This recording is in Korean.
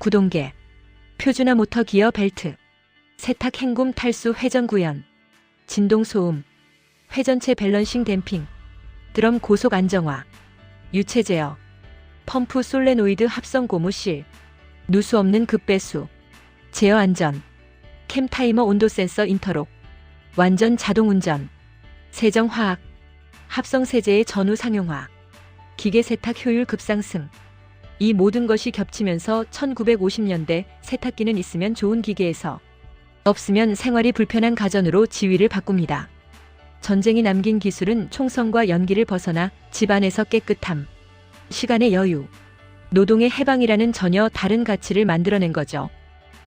구동계, 표준화 모터 기어 벨트, 세탁 헹굼 탈수 회전 구현, 진동 소음, 회전체 밸런싱 댐핑, 드럼 고속 안정화, 유체 제어, 펌프 솔레노이드 합성 고무실, 누수 없는 급배수, 제어 안전, 캠 타이머 온도 센서 인터록, 완전 자동 운전, 세정 화학, 합성 세제의 전후 상용화, 기계 세탁 효율 급상승. 이 모든 것이 겹치면서 1950년대 세탁기는 있으면 좋은 기계에서 없으면 생활이 불편한 가전으로 지위를 바꿉니다. 전쟁이 남긴 기술은 총성과 연기를 벗어나 집안에서 깨끗함, 시간의 여유, 노동의 해방이라는 전혀 다른 가치를 만들어낸 거죠.